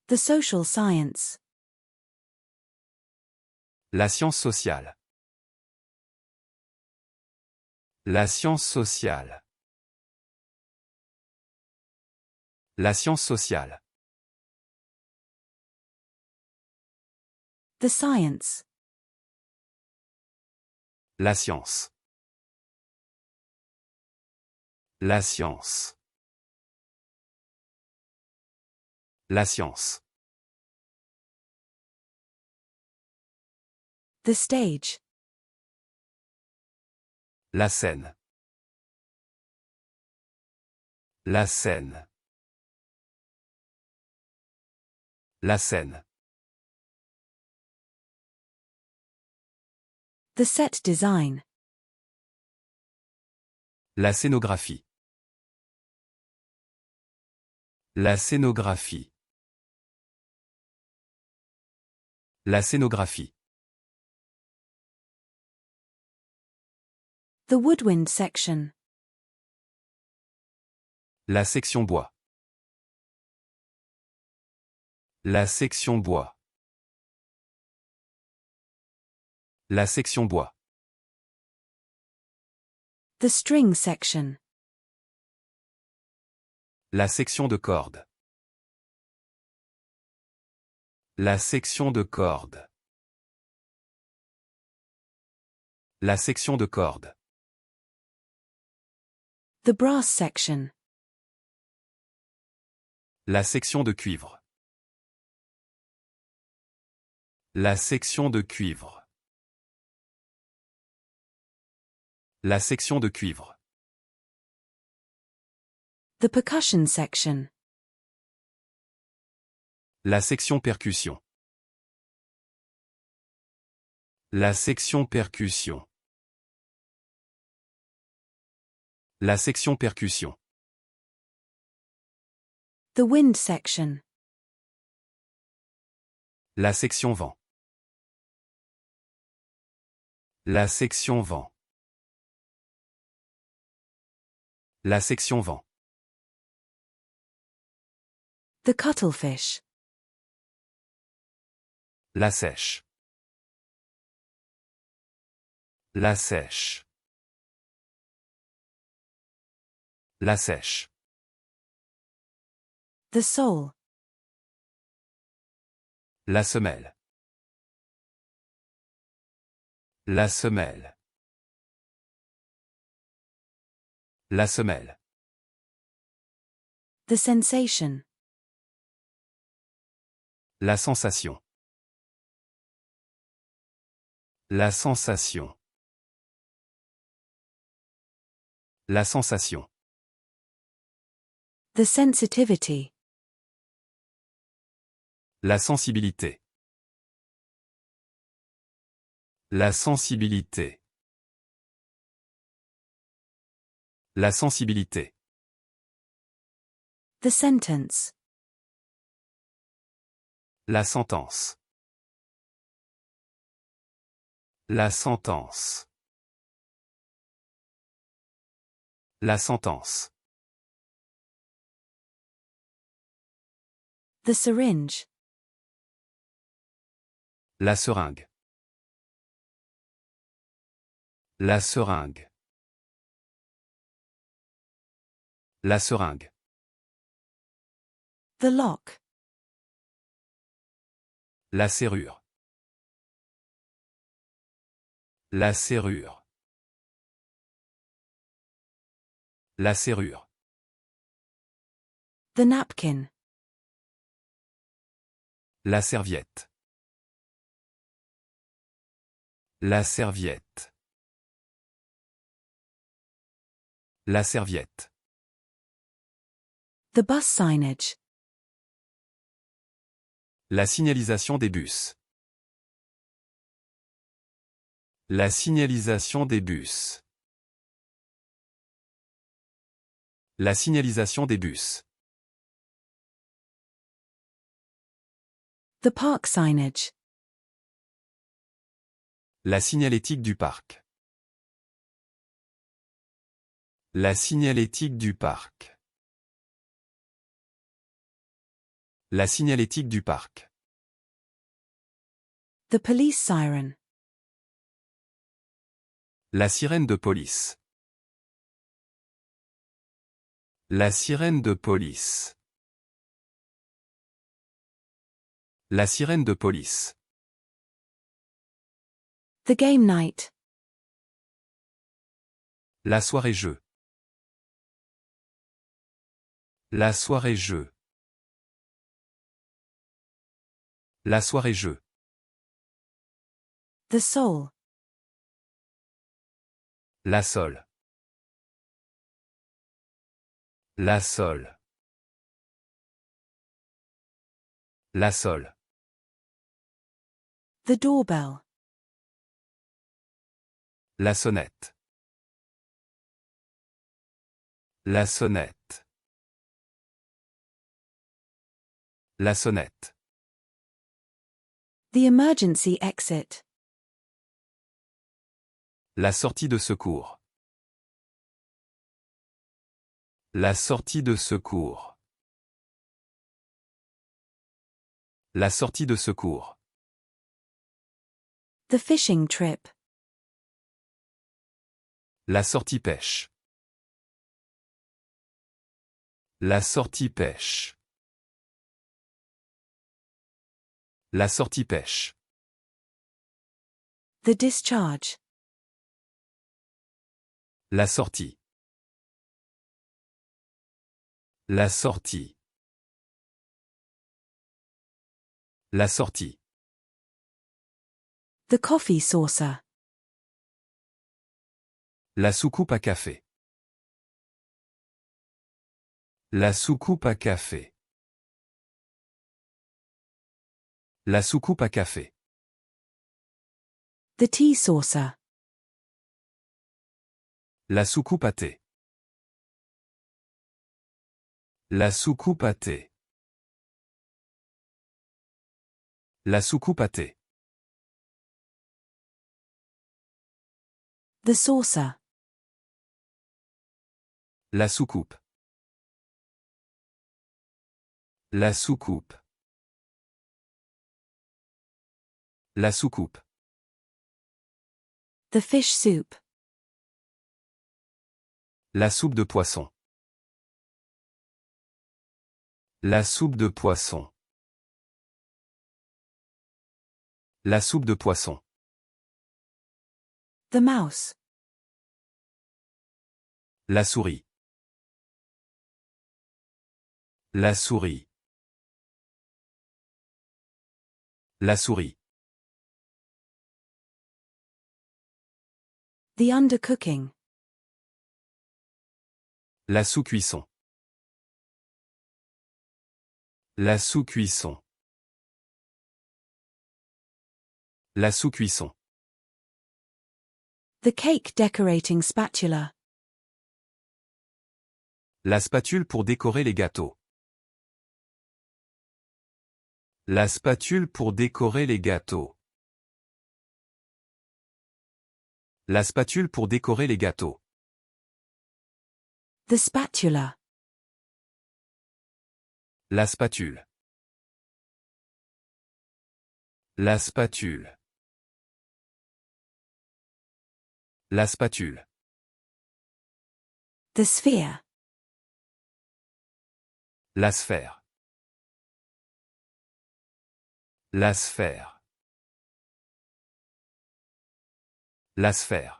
The social science. La science sociale. La science sociale. La science sociale. The science. La science. La science. La science. The stage. La scène. La scène. La scène. The set design. La scénographie. La scénographie. La scénographie. The woodwind section. La section bois. La section bois. La section bois. The string section. La section de corde. La section de corde. La section de corde. The brass section. La section de cuivre. La section de cuivre. La section de cuivre. The percussion section. La section percussion. La section percussion. La section percussion. The wind section. La section vent. La section vent. La section vent. The cuttlefish. La sèche. La sèche. La sèche. The sole. La semelle. La semelle. La semelle. The sensation. La sensation. La sensation. La sensation. The sensitivity. La sensibilité. La sensibilité. La sensibilité. The sentence. La sentence. La sentence. La sentence. The syringe. La seringue. La seringue. La seringue. The lock. La serrure. La serrure. La serrure. The napkin. La serviette. La serviette. La serviette. The bus signage. La signalisation des bus. La signalisation des bus. La signalisation des bus. The park signage. La signalétique du parc. La signalétique du parc. La signalétique du parc. The police siren. La sirène de police. La sirène de police. La sirène de police. The game night. La soirée jeu. La soirée jeu. La soirée jeu. The soul. La sol. La sol. La sol. The doorbell. La sonnette. La sonnette. La sonnette. The emergency exit. La sortie de secours. La sortie de secours. La sortie de secours. The fishing trip. La sortie pêche. La sortie pêche. La sortie pêche. The discharge. La sortie. La sortie. La sortie. The coffee saucer. La soucoupe à café. La soucoupe à café. La soucoupe à café. The tea saucer. La soucoupe à thé. La soucoupe à thé. La soucoupe à thé. The saucer. La soucoupe. La soucoupe. La soucoupe. The fish soup. La soupe de poisson. La soupe de poisson. La soupe de poisson. The mouse. La souris. La souris. La souris. The undercooking. La sous-cuisson. La sous-cuisson. La sous-cuisson. The cake decorating spatula. La spatule pour décorer les gâteaux. La spatule pour décorer les gâteaux. La spatule pour décorer les gâteaux. The spatula. La spatule. La spatule. La spatule. The sphere. La sphère. La sphère. La sphère.